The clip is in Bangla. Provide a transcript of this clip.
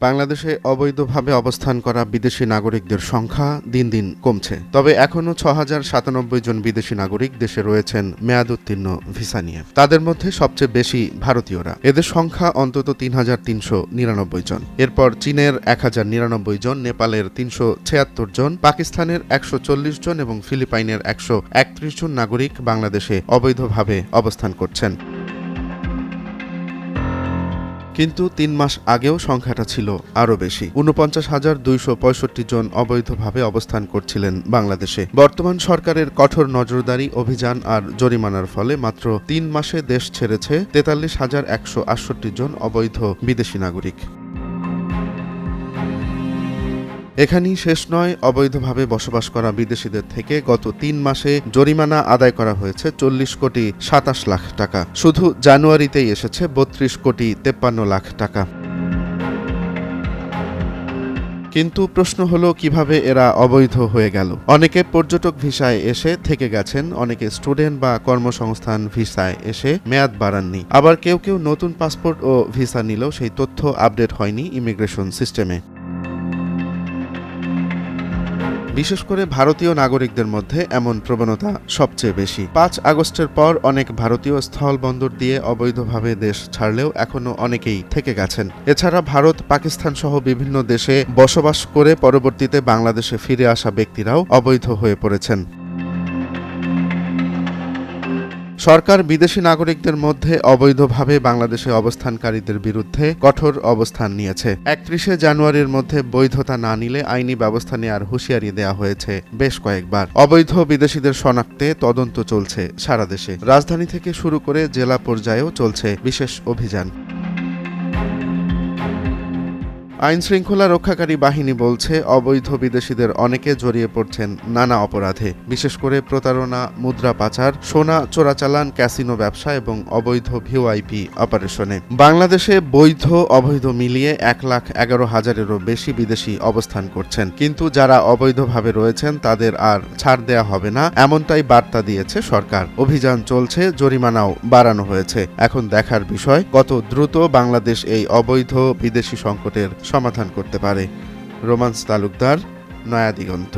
বাংলাদেশে অবৈধভাবে অবস্থান করা বিদেশি নাগরিকদের সংখ্যা দিন দিন কমছে। তবে এখনও ৬,০৯৭ জন বিদেশি নাগরিক দেশে রয়েছেন মেয়াদ উত্তীর্ণ ভিসা নিয়ে। তাদের মধ্যে সবচেয়ে বেশি ভারতীয়রা। এদের সংখ্যা অন্তত ৩,৩৯৯ জন। এরপর চীনের ১,০৯৯ জন, নেপালের ৩৭৬ জন, পাকিস্তানের ১৪০ জন এবং ফিলিপাইনের ১৩১ জন নাগরিক বাংলাদেশে অবৈধভাবে অবস্থান করছেন। কিন্তু ৩ মাস আগেও সংখ্যাটা ছিল আরও বেশি। ৪৯,২৬৫ জন অবৈধভাবে অবস্থান করছিলেন বাংলাদেশে। বর্তমান সরকারের কঠোর নজরদারি, অভিযান আর জরিমানার ফলে মাত্র ৩ মাসে দেশ ছেড়েছে ৪৩,১৬৮ জন অবৈধ বিদেশি নাগরিক। এখানেই শেষ নয়। অবৈধভাবে বসবাস করা বিদেশিদের থেকে গত ৩ মাসে জরিমানা আদায় করা হয়েছে ৪০ কোটি ২৭ লাখ টাকা। শুধু জানুয়ারিতেই এসেছে ৩২ কোটি ৫৩ লাখ টাকা। কিন্তু প্রশ্ন হলো, কিভাবে এরা অবৈধ হয়ে গেল? অনেকে পর্যটক ভিসায় এসে থেকে গেছেন, অনেকে স্টুডেন্ট বা কর্মসংস্থান ভিসায় এসে মেয়াদ বাড়াননি। আবার কেউ কেউ নতুন পাসপোর্ট ও ভিসা নিলেও সেই তথ্য আপডেট হয়নি ইমিগ্রেশন সিস্টেমে। বিশেষ করে ভারতীয় নাগরিকদের মধ্যে এমন প্রবণতা সবচেয়ে বেশি। ৫ আগস্টের পর অনেক ভারতীয় স্থল বন্দর দিয়ে অবৈধভাবে দেশ ছাড়লেও এখনও অনেকেই থেকে গেছেন। এছাড়া ভারত, পাকিস্তান সহ বিভিন্ন দেশে বসবাস করে পরবর্তীতে বাংলাদেশে ফিরে আসা ব্যক্তিরাও অবৈধ হয়ে পড়েছেন। সরকার বিদেশি নাগরিকদের মধ্যে অবৈধভাবে বাংলাদেশে অবস্থানকারীদের বিরুদ্ধে কঠোর অবস্থান নিয়েছে। ৩১শে জানুয়ারির মধ্যে বৈধতা না নিলে আইনি ব্যবস্থা নেওয়ার হুঁশিয়ারি দেওয়া হয়েছে বেশ কয়েকবার। অবৈধ বিদেশিদের শনাক্তে তদন্ত চলছে সারা দেশে। রাজধানী থেকে শুরু করে জেলা পর্যায়েও চলছে বিশেষ অভিযান। আইন শৃঙ্খলা রক্ষাকারী বাহিনী বলছে, অবৈধ বিদেশিদের অনেকে জড়িয়ে পড়ছেন নানা অপরাধে, বিশেষ করে প্রতারণা, মুদ্রা পাচার, সোনা চোরাচালান, ক্যাসিনো ব্যবসা এবং অবৈধ ভিওআইপি অপারেশনে। বাংলাদেশে বৈধ অবৈধ মিলিয়ে ১,১১,০০০-এরও বেশি বিদেশি অবস্থান করছেন। কিন্তু যারা অবৈধভাবে রয়েছেন তাদের আর ছাড় দেয়া হবে না, এমনটাই বার্তা দিয়েছে সরকার। অভিযান চলছে, জরিমানাও বাড়ানো হয়েছে। এখন দেখার বিষয় কত দ্রুত বাংলাদেশ এই অবৈধ বিদেশি সংকটের সমাধান করতে পারে। রোমান্স তালুকদার, নয়া দিগন্ত।